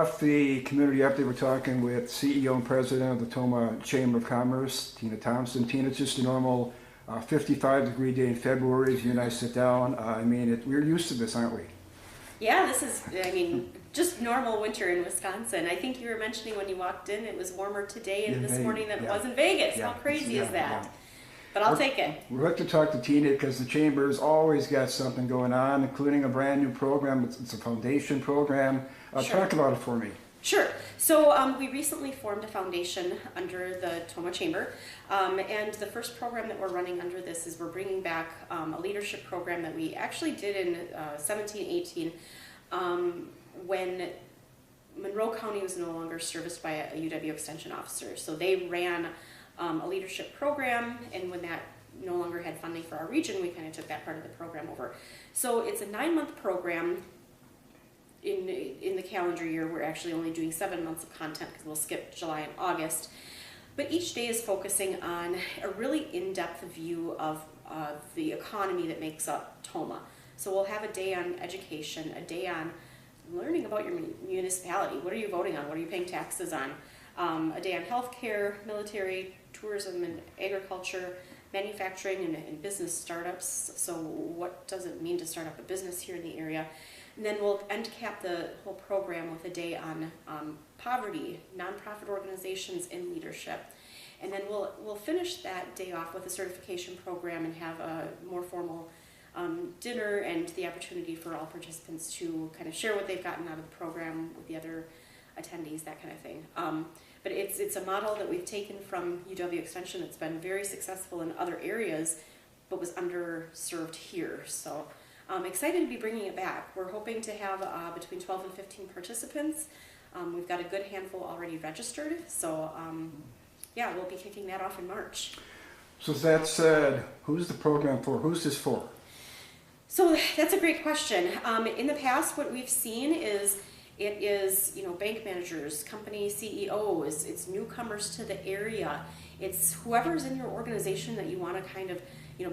off the community update, we're talking with CEO and President of the Tomah Chamber of Commerce, Tina Thompson. Tina, it's just a normal 55-degree day in February as you and I sit down. We're used to this, aren't we? Yeah, this is, just normal winter in Wisconsin. I think you were mentioning when you walked in, it was warmer today and this morning than it was in Vegas. How crazy is that? Yeah. But I'll take it. We'd like to talk to Tina because the Chamber's always got something going on, including a brand new program. It's a foundation program. Sure. Talk about it for me. Sure. So we recently formed a foundation under the Tomah Chamber, and the first program that we're running under this is we're bringing back a leadership program that we actually did in 17-18 when Monroe County was no longer serviced by a UW Extension officer. So they ran a leadership program, and when that no longer had funding for our region, we kind of took that part of the program over. So it's a 9-month program. In the calendar year, we're actually only doing 7 months of content because we'll skip July and August. But each day is focusing on a really in-depth view of the economy that makes up Tomah. So we'll have a day on education, a day on learning about your municipality. What are you voting on? What are you paying taxes on? A day on healthcare, military, tourism and agriculture, manufacturing and business startups. So what does it mean to start up a business here in the area? And then we'll end cap the whole program with a day on poverty, nonprofit organizations, and leadership. And then we'll finish that day off with a certification program and have a more formal dinner and the opportunity for all participants to kind of share what they've gotten out of the program with the other attendees, that kind of thing. But it's a model that we've taken from UW Extension that's been very successful in other areas, but was underserved here. So I'm excited to be bringing it back. We're hoping to have between 12 and 15 participants. We've got a good handful already registered. So yeah, we'll be kicking that off in March. So that said, who's the program for? Who's this for? So that's a great question. In the past, what we've seen is it is, bank managers, company CEOs, it's newcomers to the area, it's whoever's in your organization that you want to kind of,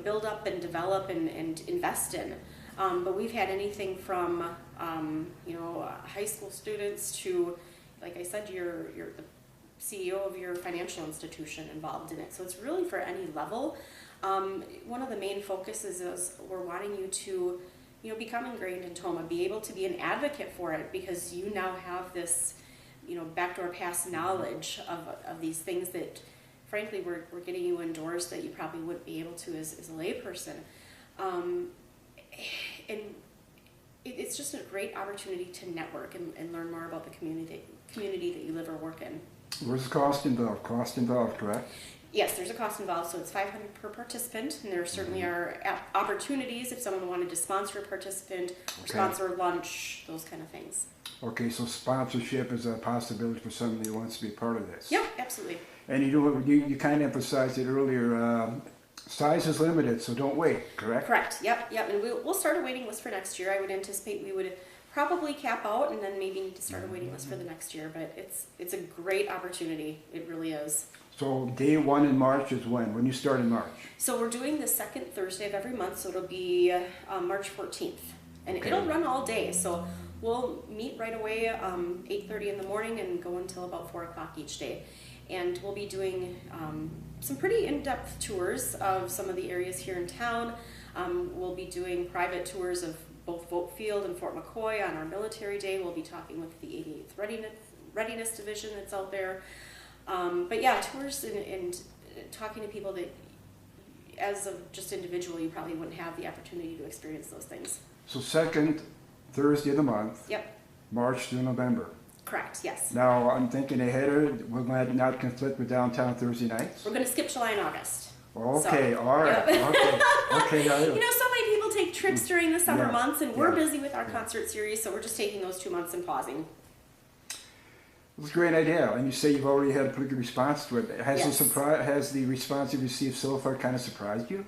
build up and develop and invest in. But we've had anything from, high school students to, like I said, the CEO of your financial institution involved in it. So it's really for any level. One of the main focuses is we're wanting you to become ingrained in Tomah, be able to be an advocate for it because you now have this, backdoor pass knowledge of these things that, frankly, we're getting you indoors that you probably wouldn't be able to as a layperson. And it's just a great opportunity to network and learn more about the community that you live or work in. Where's the cost involved? Cost involved, correct? Yes, there's a cost involved, so it's $500 per participant, and there certainly are opportunities if someone wanted to sponsor a participant, or sponsor lunch, those kind of things. Okay, so sponsorship is a possibility for somebody who wants to be part of this. Yeah, absolutely. And you kind of emphasized it earlier, size is limited, so don't wait, correct? Correct, yep, and we'll start a waiting list for next year. I would anticipate we would probably cap out and then maybe need to start a waiting list for the next year, but it's a great opportunity, it really is. So day 1 in March is when? When you start in March? So we're doing the second Thursday of every month, so it'll be March 14th. And it'll run all day, so we'll meet right away 8:30 in the morning and go until about 4 o'clock each day. And we'll be doing some pretty in-depth tours of some of the areas here in town. We'll be doing private tours of both Vote Field and Fort McCoy on our military day. We'll be talking with the 88th Readiness Division that's out there. But yeah, tours and talking to people that, as a just individual, you probably wouldn't have the opportunity to experience those things. So second Thursday of the month. Yep. March through November. Correct, yes. Now, I'm thinking ahead, will that not conflict with downtown Thursday nights? We're going to skip July and August. Okay, so, all right. Yep. Okay. So many people take trips during the summer months, and we're busy with our concert series, so we're just taking those 2 months and pausing. It's a great idea, and you say you've already had a pretty good response to it. Has the response you've received so far kind of surprised you?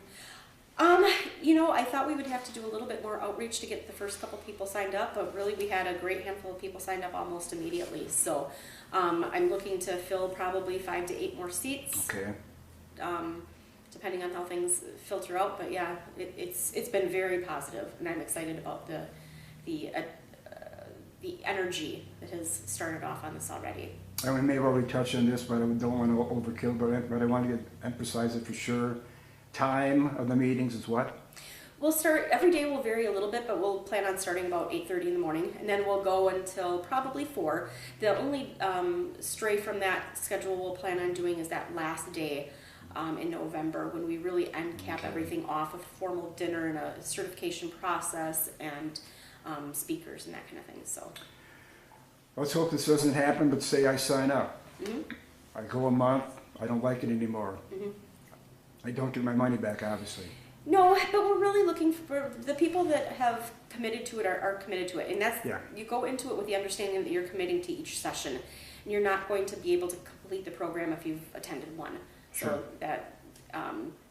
I thought we would have to do a little bit more outreach to get the first couple people signed up, but really we had a great handful of people signed up almost immediately. So I'm looking to fill probably 5 to 8 more seats. Okay. Depending on how things filter out, but yeah, it's been very positive, and I'm excited about the the energy that has started off on this already. And we may have already touched on this, but I don't want to overkill, but I want to emphasize it for sure. Time of the meetings is what? We'll start, every day will vary a little bit, but we'll plan on starting about 8:30 in the morning, and then we'll go until probably 4. The only stray from that schedule we'll plan on doing is that last day in November, when we really end cap everything off with a formal dinner and a certification process and speakers and that kind of thing. So Let's hope this doesn't happen, but say I sign up. mm-hmm. I go a month, I don't like it anymore. Mm-hmm. I don't get my money back, obviously. No, but we're really looking for the people that have committed to it are committed to it, and that's you go into it with the understanding that you're committing to each session, and you're not going to be able to complete the program if you've attended one. Sure. So that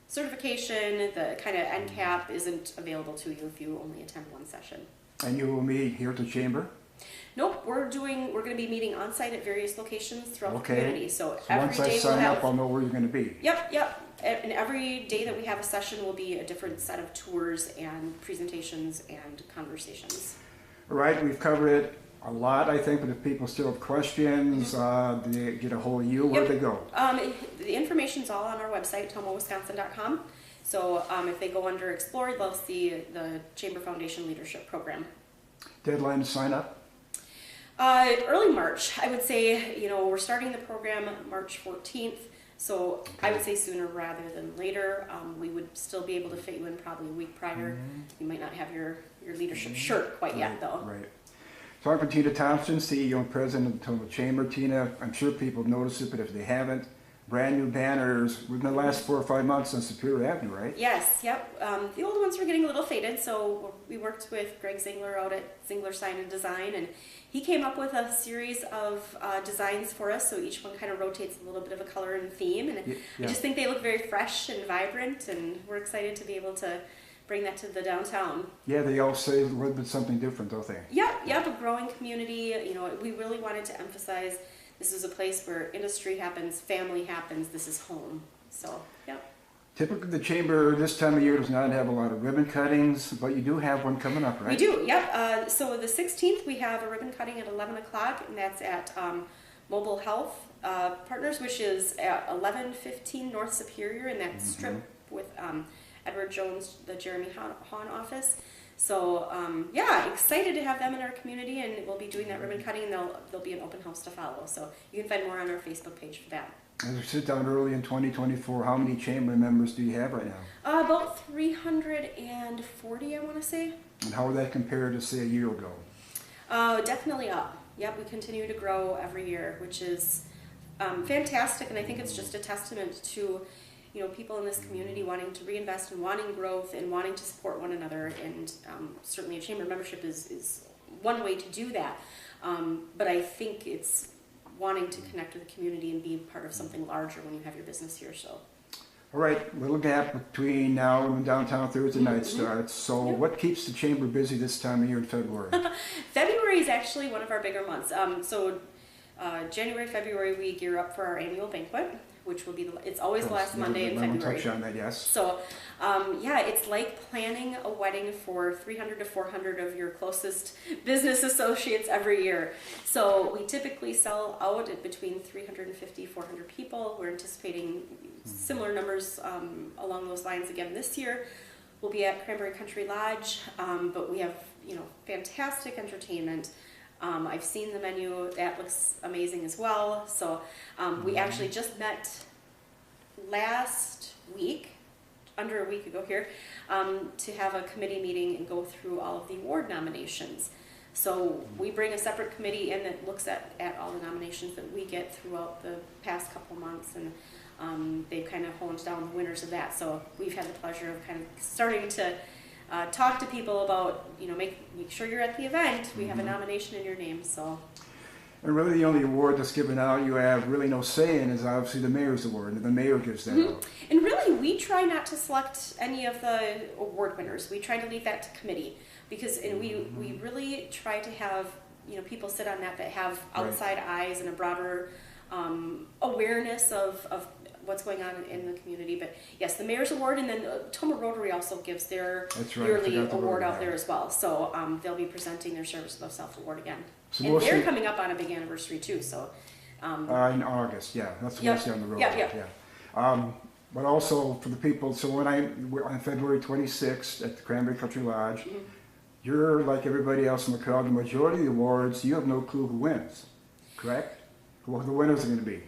certification, the kind of NCAP, isn't available to you if you only attend one session. And you will meet here at the chamber? Nope, we're going to be meeting on site at various locations throughout the Okay. community. So So every once I day sign we'll have. up, I'll know where you're going to be. Yep. And every day that we have a session will be a different set of tours and presentations and conversations. All right, we've covered it a lot, I think, but if people still have questions, they get a hold of you, where do they go? The information's all on our website, tomahwisconsin.com. So if they go under Explore, they'll see the Chamber Foundation Leadership Program. Deadline to sign up? Early March, I would say. We're starting the program March 14th. So I would say sooner rather than later. We would still be able to fit you in probably a week prior. Mm-hmm. You might not have your leadership shirt quite yet, though. Right. Talking with Tina Thompson, CEO and President of the Tomah Chamber. Tina, I'm sure people have noticed it, but if they haven't, brand new banners within the last 4 or 5 months on Superior Avenue, right? Yes, yep. The old ones were getting a little faded, so we worked with Greg Zingler out at Zingler Sign and Design, and he came up with a series of designs for us, so each one kind of rotates a little bit of a color and theme, and I just think they look very fresh and vibrant, and we're excited to be able to bring that to the downtown. Yeah, they all say a little bit something different, don't they? Yep, a growing community. We really wanted to emphasize this is a place where industry happens, family happens, this is home. So, yep. Typically, the chamber this time of year does not have a lot of ribbon cuttings, but you do have one coming up, right? We do, yep. So the 16th, we have a ribbon cutting at 11 o'clock, and that's at Mobile Health Partners, which is at 1115 North Superior in that strip with Edward Jones, the Jeremy Hahn office. So, excited to have them in our community, and we'll be doing that ribbon cutting, and there'll be an open house to follow. So you can find more on our Facebook page for that. As we sit down early in 2024, how many chamber members do you have right now? About 340, I want to say. And how would that compare to, say, a year ago? Definitely up. Yep, we continue to grow every year, which is fantastic, and I think it's just a testament to people in this community wanting to reinvest and wanting growth and wanting to support one another, and certainly a chamber membership is one way to do that. But I think it's wanting to connect with the community and be part of something larger when you have your business here. So. All right, little gap between now and when downtown Thursday night starts. So what keeps the chamber busy this time of year in February? February is actually one of our bigger months. January, February, we gear up for our annual banquet, which will be it's always the last Monday in February. Touch on that, yes. So, it's like planning a wedding for 300 to 400 of your closest business associates every year. So we typically sell out at between 350, 400 people. We're anticipating similar numbers along those lines again this year. We'll be at Cranberry Country Lodge, but we have fantastic entertainment. I've seen the menu. That looks amazing as well. So we actually just met last week, under a week ago here, to have a committee meeting and go through all of the award nominations. So we bring a separate committee in that looks at all the nominations that we get throughout the past couple months, and they've kind of honed down the winners of that. So we've had the pleasure of kind of starting to talk to people about, make sure you're at the event. We have a nomination in your name, so. And really the only award that's given out you have really no say in is obviously the mayor's award, and the mayor gives that out. And really, we try not to select any of the award winners. We try to leave that to committee, because we really try to have, people sit on that have outside eyes and a broader awareness of what's going on in the community. But yes, the Mayor's Award, and then Tomah Rotary also gives their That's right, I yearly forgot the award Rotary, out yeah. there as well. So they'll be presenting their Service Above Self Award again. So and they're mostly- coming up on a big anniversary too. So in August, yeah, that's Yep. mostly on the road. Yep. But also for the people, so we're on February 26th at the Cranberry Country Lodge, you're like everybody else in the crowd, the majority of the awards, you have no clue who wins, correct? Who the winners are going to be.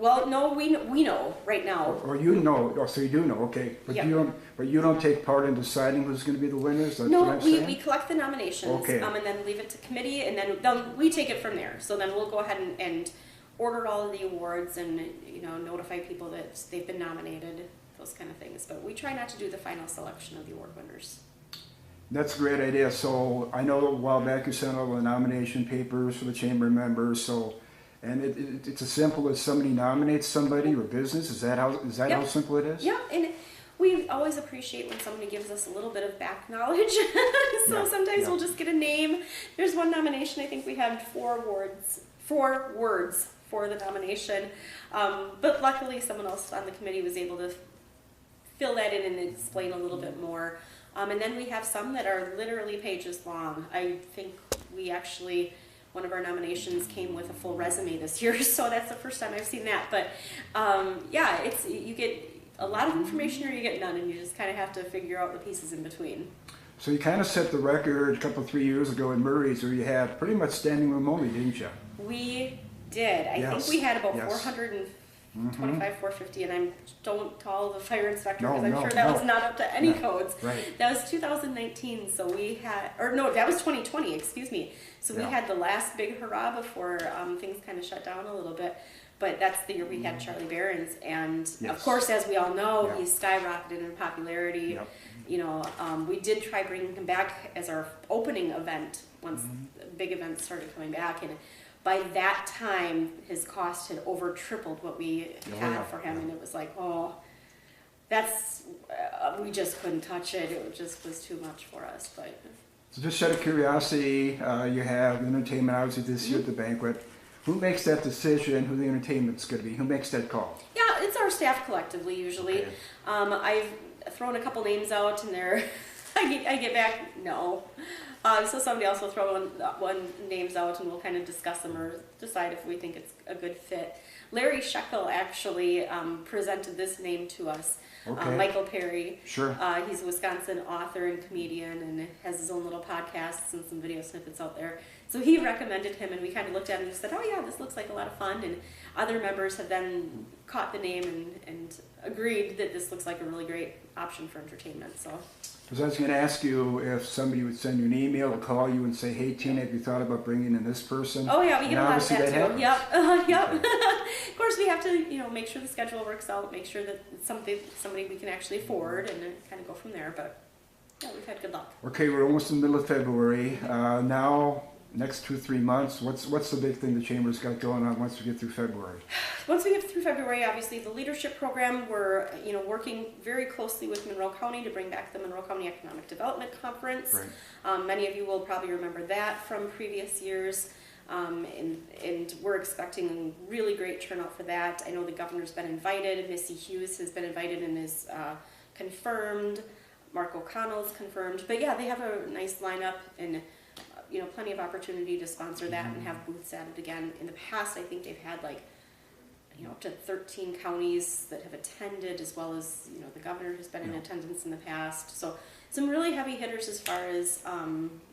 well, no, we know right now. Or you know, so you do know, okay, but Yep. you don't take part in deciding who's going to be the winners. That's what No, I'm we saying? collect the nominations, Okay. and then leave it to committee, and then we take it from there. So then we'll go ahead and order all of the awards, and notify people that they've been nominated, those kind of things. But we try not to do the final selection of the award winners. That's a great idea. So I know a while back you sent all the nomination papers for the chamber members. So, and it's as simple as somebody nominates somebody or business. Is that how Yep. simple it is? Yeah, and we always appreciate when somebody gives us a little bit of back knowledge. So Yeah, sometimes yeah. we'll just get a name. There's one nomination, I think we had 4 words for the nomination. But luckily someone else on the committee was able to fill that in and explain a little bit more. And then we have some that are literally pages long. I think one of our nominations came with a full resume this year, so that's the first time I've seen that. But you get a lot of information or you get none, and you just kind of have to figure out the pieces in between. So you kind of set the record a 3 years ago in Murray's, where you had pretty much standing room only, didn't you? We did. I Yes, think we had about yes. 425, 450, and I don't call the fire inspector No, because I'm no, sure that no. was not up to any No, codes. right. That was 2019, so we had, or no, that was 2020, excuse me. So we Yeah. had the last big hurrah before things kind of shut down a little bit. But that's the year we had Charlie Barron's, and of Yes. course, as we all know, Yeah. he's skyrocketed in popularity. Yep. We did try bringing him back as our opening event once the big events started coming back, and by that time, his cost had over tripled what we had yeah, for him, yeah. and it was like, we just couldn't touch it. It just was too much for us. But So just out of curiosity, you have entertainment obviously this year at the banquet. Who makes that decision who the entertainment's going to be? Who makes that call? yeah, it's our staff collectively usually. Okay. I've thrown a couple names out, and I get back no. So somebody else will throw one names out, and we'll kind of discuss them or decide if we think it's a good fit. Larry Shekel actually presented this name to us. Okay. Michael Perry. Sure. He's a Wisconsin author and comedian, and has his own little podcasts and some video snippets out there. So he recommended him, and we kind of looked at him and just said, oh yeah, this looks like a lot of fun. And other members have then caught the name and agreed that this looks like a really great option for entertainment. So. Because I was going to ask you if somebody would send you an email or call you and say, hey Tina, have you thought about bringing in this person? Oh yeah, we And get a lot of obviously that too. happens. Yep, Okay. Of course, we have to, make sure the schedule works out, make sure that it's somebody we can actually afford, and then kind of go from there. But yeah, we've had good luck. Okay, we're almost in the middle of February. Now, next 2-3 months, what's the big thing the Chamber's got going on once we get through February? Once we get through February, obviously the leadership program, we're working very closely with Monroe County to bring back the Monroe County Economic Development Conference. Right. Many of you will probably remember that from previous years, and we're expecting a really great turnout for that. I know the governor's been invited, Missy Hughes has been invited and is confirmed, Mark O'Connell's confirmed, but yeah, they have a nice lineup, and plenty of opportunity to sponsor that and have booths added again. In the past, I think they've had up to 13 counties that have attended, as well as, the governor has been in attendance in the past. So some really heavy hitters as far as,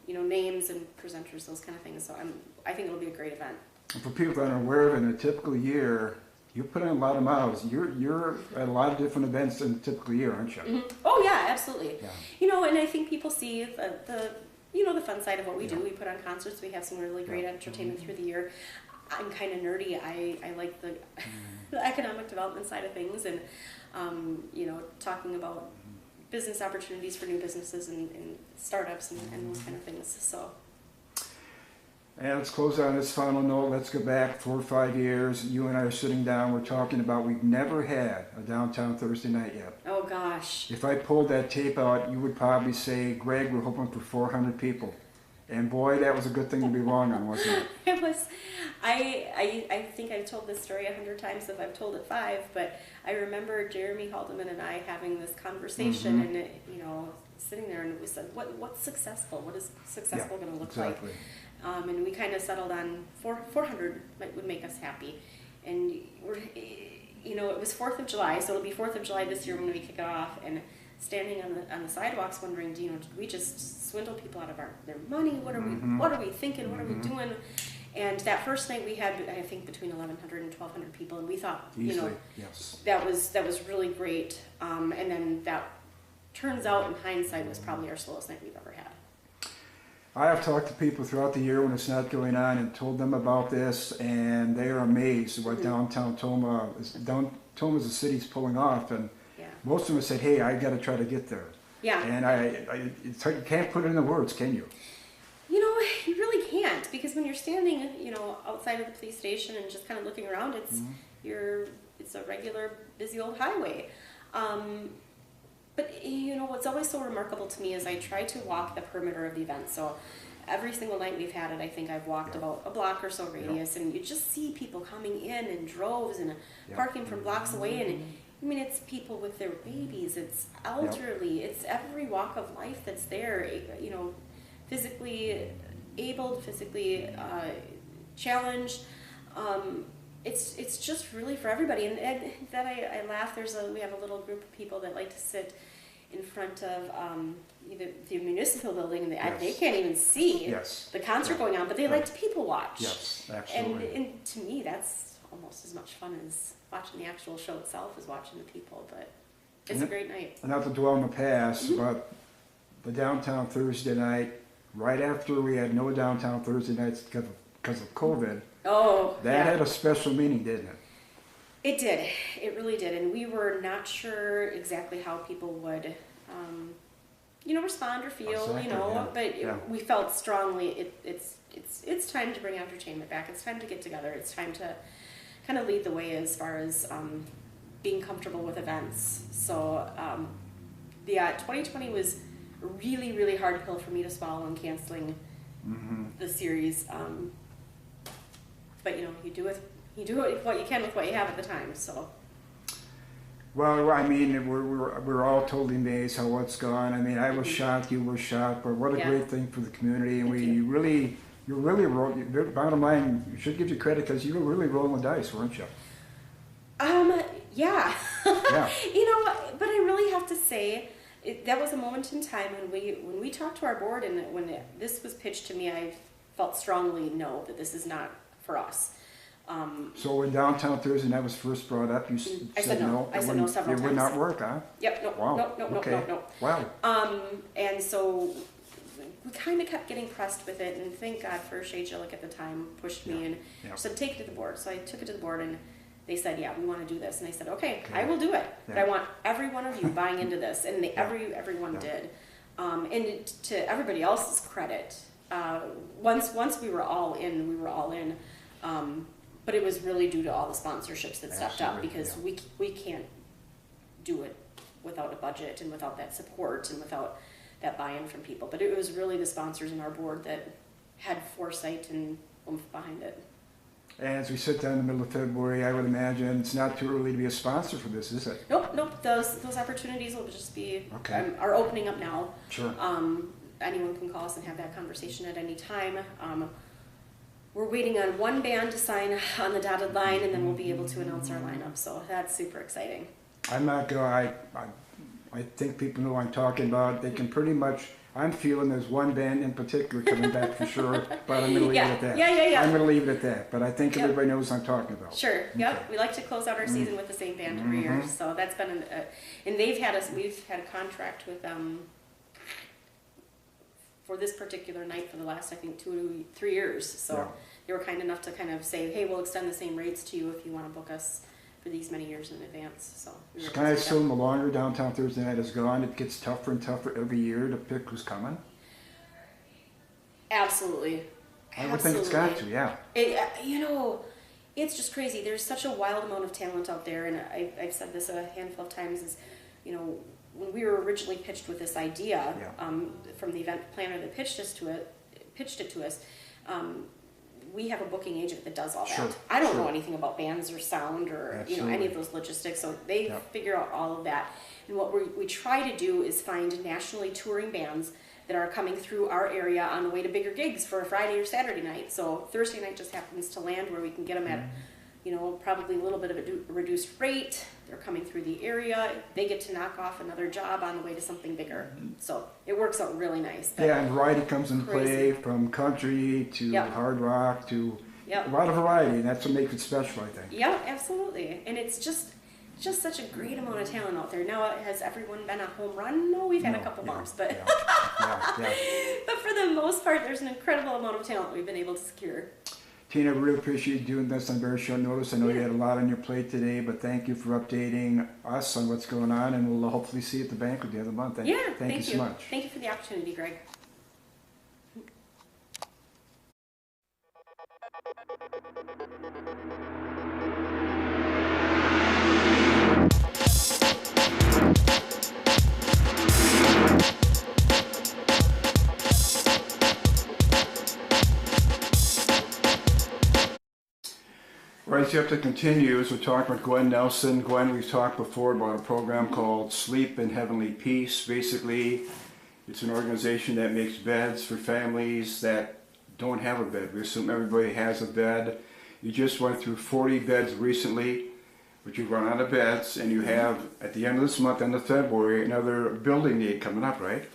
names and presenters, those kind of things. So I think it'll be a great event. And for people that aren't aware of it, in a typical year, you put in a lot of miles. You're at a lot of different events in a typical year, aren't you? Mm-hmm. Oh yeah, absolutely. Yeah. And I think people see the fun side of what we do. We put on concerts. We have some really great entertainment through the year. I'm kind of nerdy. I like the economic development side of things, and talking about business opportunities for new businesses and startups and those kind of things. So. And let's close on this final note. Let's go back 4 or 5 years. You and I are sitting down. We're talking about we've never had a downtown Thursday night yet. Oh gosh. If I pulled that tape out, you would probably say, Greg, we're hoping for 400 people. And boy, that was a good thing to be wrong on, wasn't it? It was, I think I've told this story 100 times if I've told it 5, but I remember Jeremy Haldeman and I having this conversation and, sitting there and we said, what's successful? What is successful going to look exactly. like? And we kind of settled on 400 would make us happy. And it was 4th of July, so it'll be 4th of July this year when we kick it off. And standing on the sidewalks, wondering, did we just swindle people out of their money? What are we thinking? What are we doing? And that first night we had, I think, between 1,100 and 1,200 people, and we thought, easily, yes, that was really great. And then that turns out, in hindsight, was probably our slowest night we've ever had. I have talked to people throughout the year when it's not going on and told them about this, and they are amazed at what downtown Tomah is. Tomah is the city's pulling off, and most of them have said, "Hey, I got to try to get there." Yeah. And you can't put it into words, can you? You really can't, because when you're standing, outside of the police station and just kind of looking around, it's a regular busy old highway. But what's always so remarkable to me is I try to walk the perimeter of the event. So every single night we've had it, I think I've walked about a block or so radius, and you just see people coming in droves and parking from blocks away. And it's people with their babies, it's elderly, it's every walk of life that's there, physically abled, physically challenged. It's just really for everybody. And that I laugh, we have a little group of people that like to sit in front of the municipal building, and they can't even see the concert going on, but they like to people watch. Yes, absolutely. And to me, that's almost as much fun as watching the actual show itself as watching the people, but it's a great night. And not to dwell on the past, but the downtown Thursday night, right after we had no downtown Thursday nights because of COVID, that had a special meaning, didn't it? It did. It really did. And we were not sure exactly how people would, respond or feel, but we felt strongly it's time to bring entertainment back. It's time to get together. It's time to kind of lead the way as far as being comfortable with events. So, 2020 was a really, really hard pill for me to swallow in canceling the series. But you do what you can with what you have at the time. So. Well, I mean, we're all totally amazed how it's gone. I mean, I was shocked, you were shocked, but what a great thing for the community, and you really bottom line, you should give you credit because you were really rolling the dice, weren't you? Yeah. Yeah. But I really have to say, that was a moment in time when we talked to our board, and when this was pitched to me, I felt strongly that this is not for us. So when downtown Thursday night was first brought up, you said no. I said no several times. It would not work, huh? Yep. No. Wow. No. Wow. And so we kind of kept getting pressed with it, and thank God for Shay Gillick at the time pushed me and said, take it to the board. So I took it to the board, and they said, yeah, we want to do this. And I said, okay, I will do it. But I want every one of you buying into this. And everyone did. And to everybody else's credit, once we were all in, but it was really due to all the sponsorships that stepped up, because we can't do it without a budget and without that support and without that buy-in from people. But it was really the sponsors and our board that had foresight and oomph behind it. And as we sit down in the middle of February, I would imagine it's not too early to be a sponsor for this, is it? Nope. Those opportunities will just be are opening up now. Sure. Anyone can call us and have that conversation at any time. We're waiting on one band to sign on the dotted line, and then we'll be able to announce our lineup. So that's super exciting. I'm not going. I think people know what I'm talking about. They can pretty much. I'm feeling there's one band in particular coming back for sure, but I'm going to leave it at that. Yeah. I'm going to leave it at that, but I think everybody knows what I'm talking about. Sure. Yep. We like to close out our season with the same band every year, so that's been and we've had a contract with them for this particular night for the last, I think, 2 to 3 years. So they were kind enough to kind of say, hey, we'll extend the same rates to you if you want to book us for these many years in advance. So can I assume the longer downtown Thursday night is gone, it gets tougher and tougher every year to pick who's coming? Absolutely. I would think it's got to, yeah. It's just crazy. There's such a wild amount of talent out there, and I've said this a handful of times, is, when we were originally pitched with this idea, from the event planner that pitched pitched it to us, we have a booking agent that does all that. Sure, I don't sure. know anything about bands or sound or any Absolutely. of those logistics, so they Yep. figure out all of that. And what we try to do is find nationally touring bands that are coming through our area on the way to bigger gigs for a Friday or Saturday night. So Thursday night just happens to land where we can get them at, probably a little bit of a reduced rate. They're coming through the area. They get to knock off another job on the way to something bigger. So it works out really nice. But Yeah, and variety comes into play, Crazy. from country to Yep. hard rock to Yep. a lot of variety, and that's what makes it special, I think. Yeah, absolutely. And it's just such a great amount of talent out there. Now, has everyone been a home run? No, we've had a No, couple yeah, bumps, but yeah. but for the most part, there's an incredible amount of talent we've been able to secure. Tina, I really appreciate you doing this on very short notice. I know you had a lot on your plate today, but thank you for updating us on what's going on, and we'll hopefully see you at the banquet the other month. Thank you so much. Thank you for the opportunity, Greg. Right, you have to continue as we're talking with Gwen Nelson. Gwen, we've talked before about a program called Sleep in Heavenly Peace. Basically, it's an organization that makes beds for families that don't have a bed. We assume everybody has a bed. You just went through 40 beds recently, but you've run out of beds, and you have, at the end of this month, end of February, another building need coming up, right?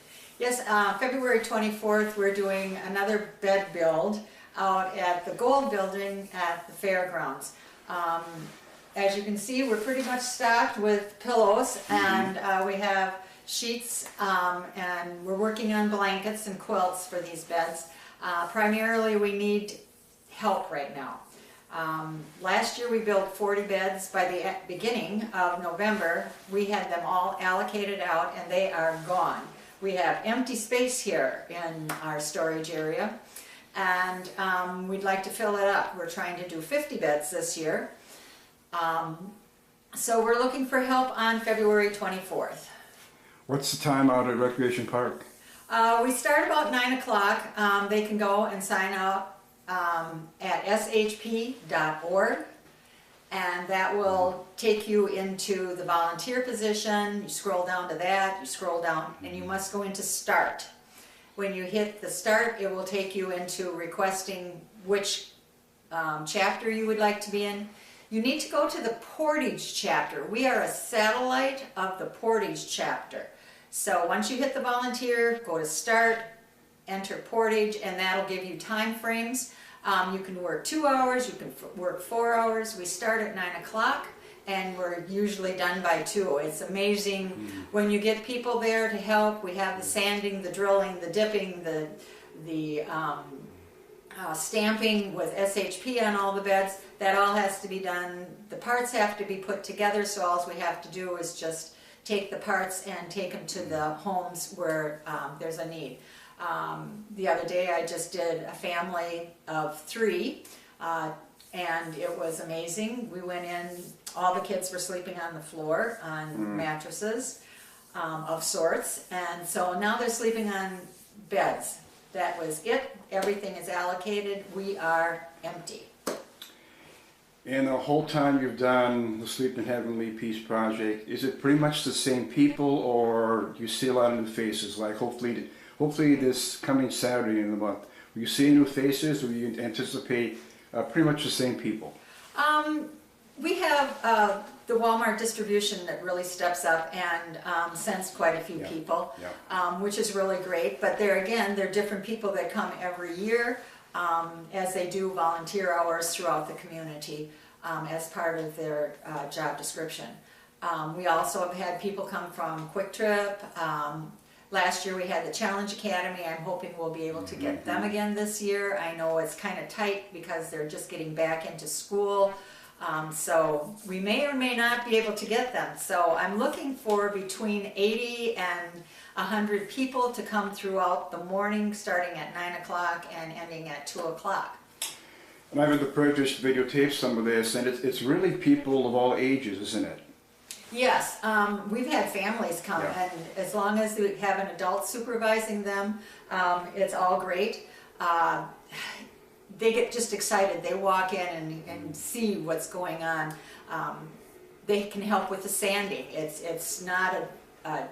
Yes, February 24th, we're doing another bed build out at the Gold Building at the fairgrounds. As you can see, we're pretty much stocked with pillows, and we have sheets, and we're working on blankets and quilts for these beds. Primarily, we need help right now. Last year we built 40 beds. By the beginning of November, we had them all allocated out, and they are gone. We have empty space here in our storage area, and we'd like to fill it up. We're trying to do 50 beds this year. So we're looking for help on February 24th. What's the time out at Recreation Park? We start about 9 o'clock. They can go and sign up at shp.org, and that will take you into the volunteer position. You scroll down to that, you scroll down, and you must go into start. When you hit the start, it will take you into requesting which chapter you would like to be in. You need to go to the Portage chapter. We are a satellite of the Portage chapter. So once you hit the volunteer, go to start, enter Portage, and that'll give you time frames. You can work 2 hours, you can work 4 hours. We start at 9 o'clock, and we're usually done by 2. It's amazing when you get people there to help. We have the sanding, the drilling, the dipping, the stamping with SHP on all the beds. That all has to be done. The parts have to be put together, so all we have to do is just take the parts and take them to the homes where there's a need. The other day I just did a family of 3, and it was amazing. We went in, all the kids were sleeping on the floor on mattresses of sorts, and so now they're sleeping on beds. That was it. Everything is allocated. We are empty. And the whole time you've done the Sleep in Heavenly Peace project, is it pretty much the same people, or do you see a lot of new faces? Like hopefully this coming Saturday in the month, will you see new faces, or do you anticipate pretty much the same people? We have the Walmart distribution that really steps up and sends quite a few people, which is really great. But there again, they're different people that come every year as they do volunteer hours throughout the community as part of their job description. We also have had people come from Quick Trip. Last year we had the Challenge Academy. I'm hoping we'll be able to get them again this year. I know it's kind of tight because they're just getting back into school. So we may or may not be able to get them. So I'm looking for between 80 and 100 people to come throughout the morning, starting at 9 o'clock and ending at 2 o'clock. And I've had the privilege to videotape some of this, and it's really people of all ages, isn't it? Yes, we've had families come, and as long as we have an adult supervising them, it's all great. uh, they get just excited. They walk in and see what's going on. They can help with the sanding. It's not a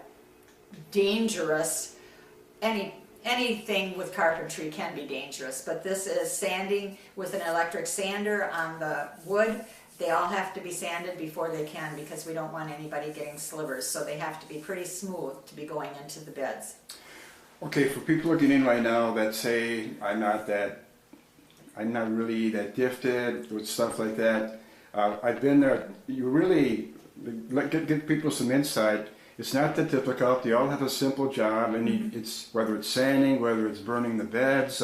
dangerous, anything with carpentry can be dangerous, but this is sanding with an electric sander on the wood. They all have to be sanded before they can, because we don't want anybody getting slivers, so they have to be pretty smooth to be going into the beds. Okay, for people looking in right now that say, I'm not really that gifted with stuff like that, I've been there. You really give people some insight. It's not that difficult. They all have a simple job, and it's whether it's sanding, whether it's burning the beds,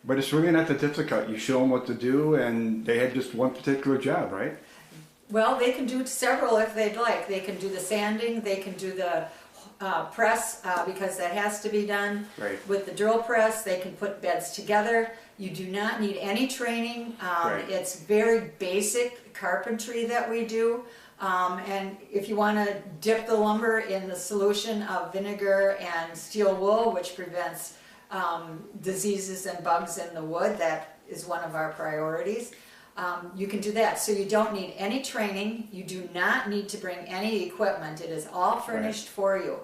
but it's really not that difficult. You show them what to do, and they have just one particular job, right? Well, they can do several if they'd like. They can do the sanding, they can do the press, because that has to be done. Right. With the drill press, they can put beds together. You do not need any training. Right. It's very basic carpentry that we do. And if you want to dip the lumber in the solution of vinegar and steel wool, which prevents diseases and bugs in the wood, that is one of our priorities. You can do that. So you don't need any training. You do not need to bring any equipment. It is all furnished for you.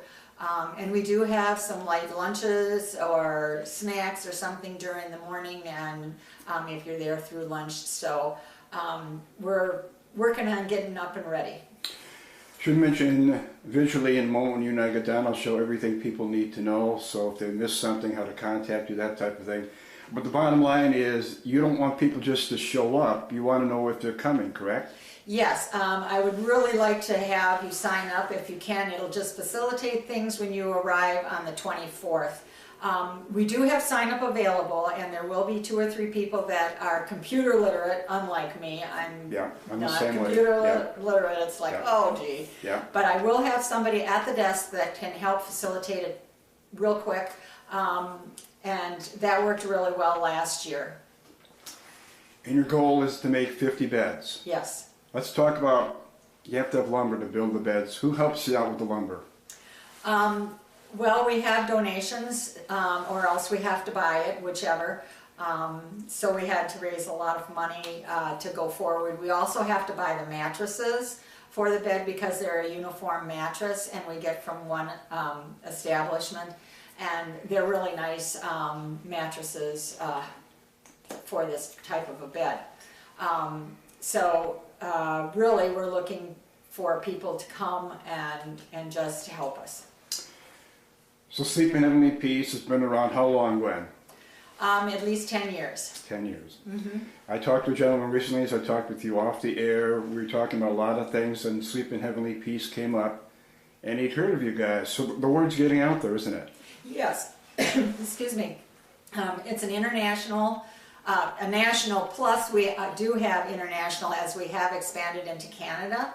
And we do have some light lunches or snacks or something during the morning, and if you're there through lunch. So we're working on getting up and ready. Should mention visually in a moment when you and I get down, I'll show everything people need to know. So if they miss something, how to contact you, that type of thing. But the bottom line is, you don't want people just to show up. You want to know if they're coming, correct? Yes, I would really like to have you sign up if you can. It'll just facilitate things when you arrive on the 24th. We do have sign up available, and there will be 2 or 3 people that are computer literate, unlike me. I'm the not same way. computer literate. It's like, oh gee. Yeah. But I will have somebody at the desk that can help facilitate it real quick. And that worked really well last year. And your goal is to make 50 beds. Yes. Let's talk about, you have to have lumber to build the beds. Who helps you out with the lumber? Well, we have donations, or else we have to buy it, whichever. So we had to raise a lot of money to go forward. We also have to buy the mattresses for the bed, because they're a uniform mattress, and we get from one establishment. And they're really nice mattresses for this type of a bed. So really, we're looking for people to come and just help us. So Sleep in Heavenly Peace has been around how long, Gwen? At least 10 years. 10 years. Mm-hmm. I talked to a gentleman recently, as I talked with you off the air. We were talking about a lot of things, and Sleep in Heavenly Peace came up, and he'd heard of you guys. So the word's getting out there, isn't it? Yes. Excuse me. It's an international, a national, plus we do have international, as we have expanded into Canada.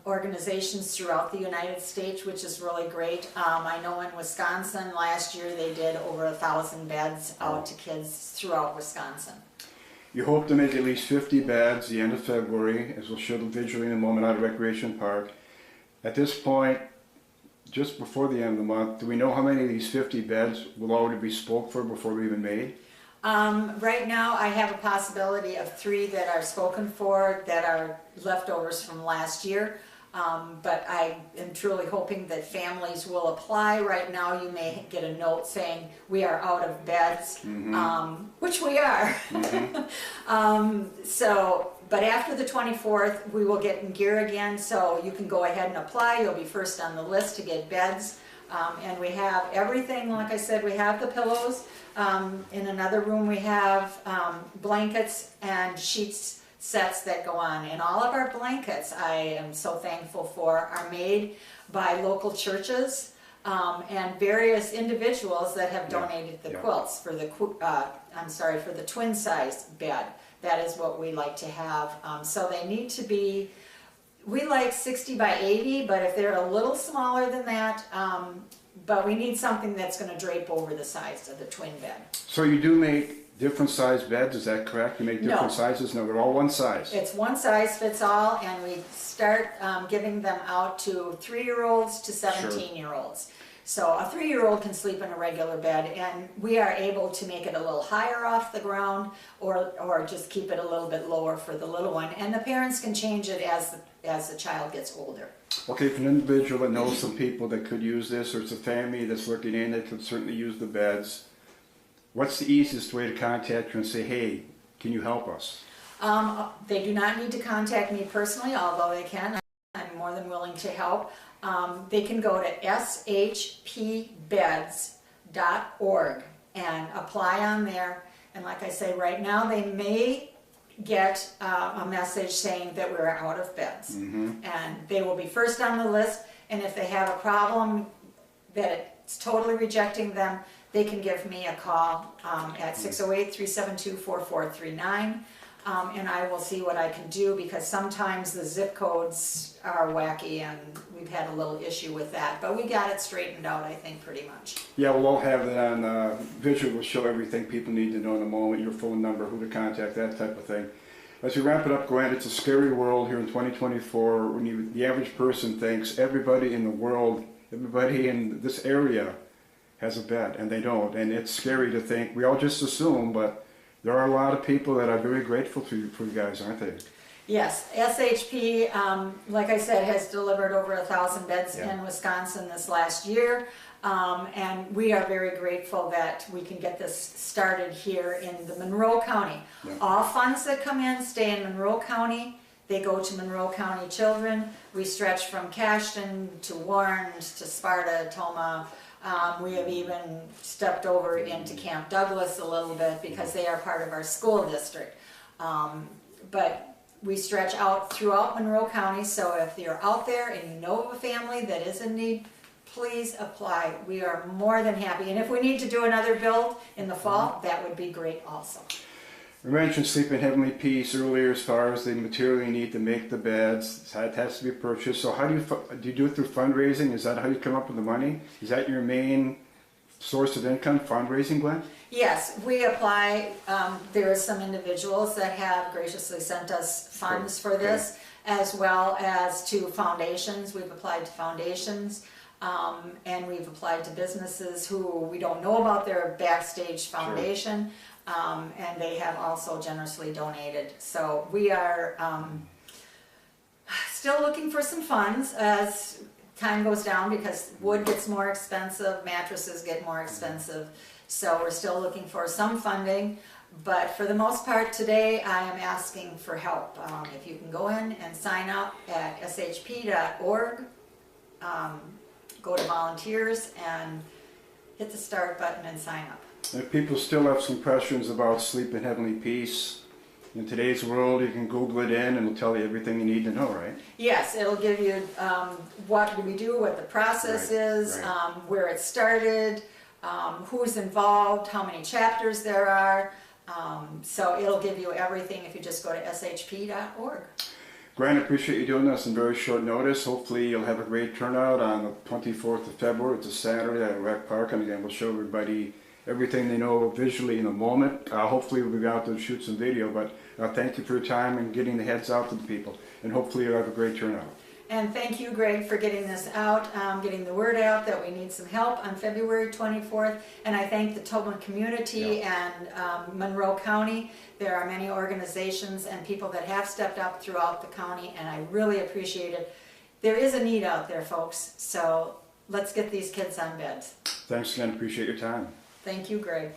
Organizations throughout the United States, which is really great. I know in Wisconsin last year they did over 1,000 beds out to kids throughout Wisconsin. You hope to make at least 50 beds the end of February, as we'll show them visually in a moment out of Recreation Park. At this point, just before the end of the month, do we know how many of these 50 beds will already be spoke for before we even made? Right now I have a possibility of 3 that are spoken for that are leftovers from last year. But I am truly hoping that families will apply. Right now you may get a note saying we are out of beds, which we are. But after the 24th we will get in gear again, so you can go ahead and apply. You'll be first on the list to get beds. And we have everything, like I said, we have the pillows. In another room we have blankets and sheets sets that go on, and all of our blankets, I am so thankful for, are made by local churches and various individuals that have donated the quilts for the for the twin size bed. That is what we like to have. So they need to be, we like 60 by 80, but if they're a little smaller than that, but we need something that's going to drape over the sides of the twin bed. So you do make different size beds, is that correct? You make different sizes? No, they're all one size. It's one size fits all, and we start giving them out to 3-year-olds to 17-year-olds. So a 3-year-old can sleep in a regular bed, and we are able to make it a little higher off the ground or just keep it a little bit lower for the little one. And the parents can change it as the child gets older. Okay, for an individual that knows some people that could use this, or it's a family that's looking in that could certainly use the beds, what's the easiest way to contact you and say, hey, can you help us? They do not need to contact me personally, although they can. I'm more than willing to help. They can go to shpbeds.org and apply on there. And like I say, right now they may get a message saying that we're out of beds. And they will be first on the list. And if they have a problem that it's totally rejecting them, they can give me a call at 608-372-4439. And I will see what I can do, because sometimes the zip codes are wacky and we've had a little issue with that. But we got it straightened out, I think, pretty much. Yeah, we'll have that on visual. We'll show everything people need to know in a moment, your phone number, who to contact, that type of thing. As we wrap it up, Gwen, it's a scary world here in 2024 when the average person thinks everybody in the world, everybody in this area has a bed, and they don't. And it's scary to think, we all just assume, but there are a lot of people that are very grateful for you guys, aren't they? Yes, SHP, like I said, has delivered over 1,000 beds Yeah. in Wisconsin this last year. And we are very grateful that we can get this started here in the Monroe County. Yeah. All funds that come in stay in Monroe County. They go to Monroe County children. We stretch from Cashton to Warrens to Sparta, Tomah. We have even stepped over into Camp Douglas a little bit because they are part of our school district. But we stretch out throughout Monroe County, so if you're out there and you know of a family that is in need, please apply. We are more than happy. And if we need to do another build in the fall, that would be great also. We mentioned Sleep in Heavenly Peace earlier as far as the material you need to make the beds. It has to be purchased. So how do you do it through fundraising? Is that how you come up with the money? Is that your main source of income, fundraising, Glenn? Yes, we apply. There are some individuals that have graciously sent us funds for this, as well as to foundations. We've applied to foundations, and we've applied to businesses who we don't know about their backstage foundation. And they have also generously donated. So we are still looking for some funds as time goes down, because wood gets more expensive, mattresses get more expensive. So we're still looking for some funding. But for the most part today, I am asking for help. If you can go in and sign up at shp.org, go to volunteers and hit the start button and sign up. If people still have some questions about Sleep in Heavenly Peace, in today's world, you can Google it in and it'll tell you everything you need to know, right? Yes, it'll give you what do we do, what the process is, where it started, who's involved, how many chapters there are. So it'll give you everything if you just go to shp.org. Grant, I appreciate you doing this in very short notice. Hopefully you'll have a great turnout on the 24th of February. It's a Saturday at Rec Park, and again, we'll show everybody everything they know visually in a moment. Hopefully we'll be out to shoot some video, but thank you for your time and getting the heads out to the people, and hopefully you'll have a great turnout. And thank you, Greg, for getting this out, getting the word out that we need some help on February 24th. And I thank the Tomah community and Monroe County. There are many organizations and people that have stepped up throughout the county, and I really appreciate it. There is a need out there, folks, so let's get these kids on beds. Thanks again, appreciate your time. Thank you, Greg.